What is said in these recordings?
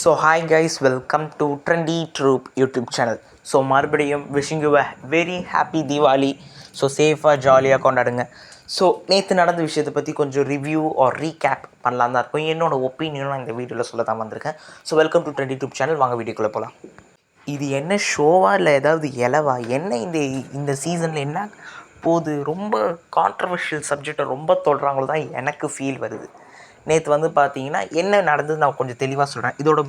So hi guys, welcome to Trendy Troop YouTube channel. So மறுபடியும் wishing you a very happy Deepavali. So சேஃபாக ஜாலியாக கொண்டாடுங்க. So நேற்று நடந்த விஷயத்தை பற்றி கொஞ்சம் ரிவ்யூ ஆர் ரீகேப் பண்ணலாம் தான் இருக்கும். என்னோடய ஒப்பீனியனும் நான் இந்த வீடியோவில் சொல்ல தான் வந்திருக்கேன். So welcome to trendy YouTube channel. வாங்க வீடியோக்குள்ளே போகலாம். இது என்ன ஷோவா இல்லை ஏதாவது இலவா என்ன இந்த சீசனில் என்ன போது ரொம்ப கான்ட்ரவர்ஷியல் சப்ஜெக்டை ரொம்ப தொடுறாங்களோ தான் எனக்கு ஃபீல் வருது. நேற்று வந்து பார்த்தீங்கன்னா என்ன நடந்தது நான் கொஞ்சம் தெளிவாக சொல்கிறேன். இதோட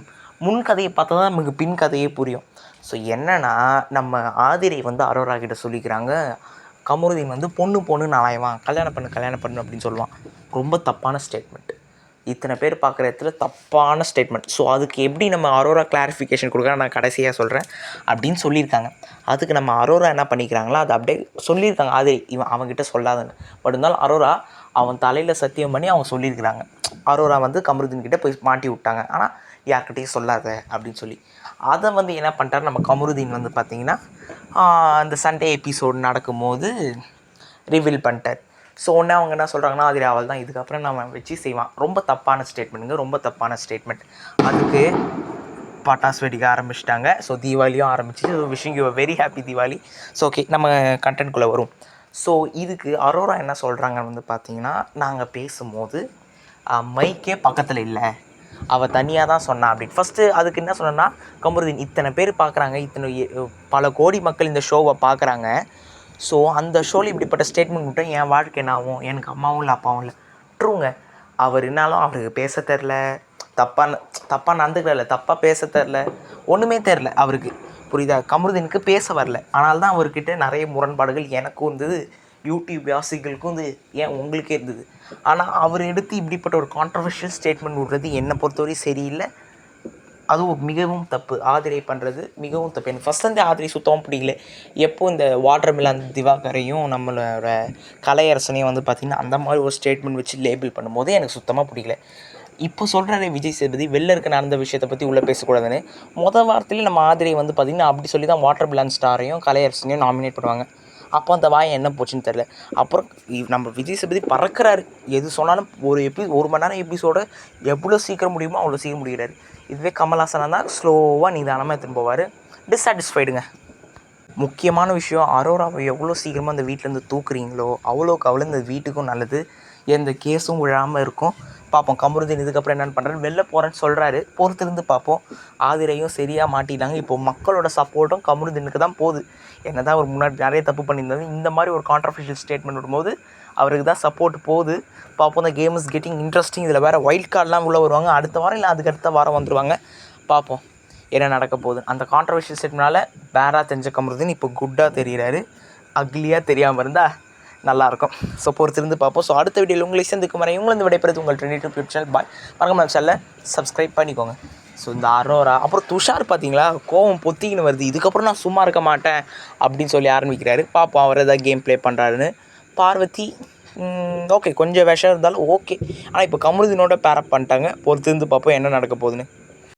முன்கதையை பார்த்தா தான் நமக்கு பின் கதையே புரியும். ஸோ என்னென்னா, நம்ம ஆதிரை வந்து அரோரா கிட்ட சொல்லிக்கிறாங்க, கமருதீன் வந்து பொண்ணு நாளாயவான் கல்யாணம் பண்ணு அப்படின்னு சொல்லுவான். ரொம்ப தப்பான ஸ்டேட்மெண்ட். இத்தனை பேர் பார்க்குற இடத்துல தப்பான ஸ்டேட்மெண்ட். ஸோ அதுக்கு எப்படி நம்ம அரோரா கிளாரிஃபிகேஷன் கொடுக்குறேன் நான் கடைசியாக சொல்கிறேன் அப்படின்னு சொல்லியிருக்காங்க. அதுக்கு நம்ம அரோரா என்ன பண்ணிக்கிறாங்களோ அதை அப்படியே சொல்லியிருக்காங்க. ஆதிரை அவங்ககிட்ட சொல்லாதுன்னு. பட் இருந்தாலும் அரோரா அவன் தலையில் சத்தியம் பண்ணி அவங்க சொல்லியிருக்கிறாங்க. அரோரா வந்து கமருதீன் கிட்டே போய் மாட்டி விட்டாங்க. ஆனால் யார்கிட்டையும் சொல்லாத அப்படின்னு சொல்லி அதை வந்து என்ன பண்ணிட்டார் நம்ம கமருதீன் வந்து பார்த்திங்கன்னா அந்த சண்டே எபிசோடு நடக்கும்போது ரிவீல் பண்ணிட்டார். ஸோ ஒன்று அவங்க என்ன சொல்கிறாங்கன்னா, அதில் அவள் தான் இதுக்கப்புறம் நம்ம வச்சு செய்வான். ரொம்ப தப்பான ஸ்டேட்மெண்ட்டுங்க, ரொம்ப தப்பான ஸ்டேட்மெண்ட். அதுக்கு பட்டாசு வெடிக்க ஆரம்பிச்சிட்டாங்க. ஸோ தீபாவளியும் ஆரம்பிச்சு. Wishing you very happy Deepavali. So okay, நம்ம கண்டென்ட்குள்ளே வரும். ஸோ இதுக்கு அரோரா என்ன சொல்கிறாங்கன்னு வந்து பார்த்திங்கன்னா, நாங்கள் பேசும்போது மைக்கே பக்கத்தில் இல்லை, அவள் தனியாக தான் சொன்னான் அப்படின்னு. ஃபஸ்ட்டு அதுக்கு என்ன சொன்னேன்னா, கமருதீன் இத்தனை பேர் பார்க்குறாங்க, பல கோடி மக்கள் இந்த ஷோவை பார்க்குறாங்க. ஸோ அந்த ஷோவில் இப்படிப்பட்ட ஸ்டேட்மெண்ட் விட்டால் என் வாழ்க்கை என்ன ஆகும்? எனக்கு அம்மாவும் இல்லை அப்பாவும் இல்லை. ட்ரூங்க. அவர் என்னாலும் அவருக்கு பேச தெரில, தப்பாக நடந்துக்கல, தப்பாக பேச தெரில, ஒன்றுமே தெரில அவருக்கு. புரியுதா? கமருதீனுக்கு பேச வரல. ஆனால் தான் அவர்கிட்ட நிறைய முரண்பாடுகள் எனக்கும் இருந்தது, யூடியூப் வாசிகளுக்கும் வந்து ஏன் உங்களுக்கே இருந்தது. ஆனால் அவர் எடுத்து இப்படிப்பட்ட ஒரு கான்ட்ரவர்ஷியல் ஸ்டேட்மெண்ட் விடுறது என்னை பொறுத்தவரை சரியில்லை. அதுவும் மிகவும் தப்பு. ஆதிரை பண்ணுறது மிகவும் தப்பு. எனக்கு ஃபஸ்ட் வந்து ஆதிரை சுத்தமாக பிடிக்கல. எப்போது இந்த வாட்டர் மிலான் திவாகரையும் நம்மளோட கலையரசனையும் வந்து பார்த்திங்கன்னா அந்த மாதிரி ஒரு ஸ்டேட்மெண்ட் வச்சு லேபிள் பண்ணும்போது எனக்கு சுத்தமாக பிடிக்கல. இப்போ சொல்கிறாரு விஜய் சேதுபதி வெளில இருக்க நடந்த விஷயத்தை பற்றி உள்ளே பேசக்கூடாதுன்னு. வாரத்துலேயே நம்ம ஆதிரை வந்து பார்த்திங்கன்னா அப்படி சொல்லி தான் வாட்டர் மிலான் ஸ்டாரையும் கலையரசனையும் நாமினேட் பண்ணுவாங்க. அப்போ அந்த வாய் என்ன போச்சுன்னு தெரில. அப்புறம் நம்ம விஜய் சேதுபதி பறக்கிறாரு. எது சொன்னாலும் ஒரு மணி நேரம் எபிசோட எவ்வளோ சீக்கிரம் முடியுமோ அவ்வளோ சீக்கிரம் முடிகிறாரு. இதுவே கமல்ஹாசனாக தான் ஸ்லோவாக நிதானமாக எடுத்துன்னு போவார். டிஸாட்டிஸ்ஃபைடுங்க. முக்கியமான விஷயம், அரோராவை எவ்வளோ சீக்கிரமாக அந்த வீட்டிலேருந்து தூக்குறீங்களோ அவ்வளோக்கு அவ்வளோ இந்த வீட்டுக்கும் நல்லது. எந்த கேஸும் விழாமல் இருக்கும். பார்ப்போம் கமருதீன் இதுக்கப்புறம் என்னென்னு பண்ணுறாரு. வெளில போகிறேன்னு சொல்கிறாரு, பொறுத்திருந்து பார்ப்போம். ஆதிரையும் சரியாக மாட்டிட்டாங்க. இப்போது மக்களோட சப்போர்ட்டும் கமருதீனுக்கு தான் போகுது. என்ன தான் அவர் முன்னாடி நிறைய தப்பு பண்ணியிருந்தாரு, இந்த மாதிரி ஒரு கான்ட்ரவர்ஷியல் ஸ்டேட்மெண்ட் விடும்போது அவருக்கு தான் சப்போர்ட் போகுது. பார்ப்போம். இந்த கேம் இஸ் கெட்டிங் இன்ட்ரெஸ்டிங். இதில் வேறு வைல்ட் கார்டெலாம் உள்ளே வருவாங்க. அடுத்த வாரம் இல்லை அதுக்கு அடுத்த வாரம் வந்துடுவாங்க. பார்ப்போம் என்ன நடக்க போகுது. அந்த கான்ட்ரவர்ஷியல் ஸ்டேட்மெண்ட்னால பேடாக தெரிஞ்ச கமருதீன் இப்போ குட்டாக தெரிகிறாரு. அக்லியாக தெரியாமல் இருந்தால் நல்லாயிருக்கும். ஸோ பொறுத்திருந்து பார்ப்போம். ஸோ அடுத்த வீடியோவில் உங்களை சேர்ந்துக்கும் வரை உங்களை விடைபெறுது உங்கள் ட்ரெண்டி யூடியூப் சேனல். பாய். மறக்காம சேனலை சப்ஸ்கிரைப் பண்ணிக்கோங்க. ஸோ இந்த அரோரா அப்புறம் துஷார் பார்த்தீங்களா, கோவம் பொத்திக்கின்னு வருது. இதுக்கப்புறம் நான் சும்மா இருக்க மாட்டேன் அப்படின்னு சொல்லி ஆரம்பிக்கிறாரு. பார்ப்போம் அவர் எதாவது கேம் ப்ளே பண்ணுறாருன்னு. பார்வதி ஓகே, கொஞ்சம் விஷம் இருந்தாலும் ஓகே. ஆனால் இப்போ கமருதீனோட பேரப் பண்ணிட்டாங்க. பொறுத்திருந்து பார்ப்போம் என்ன நடக்க போகுதுன்னு.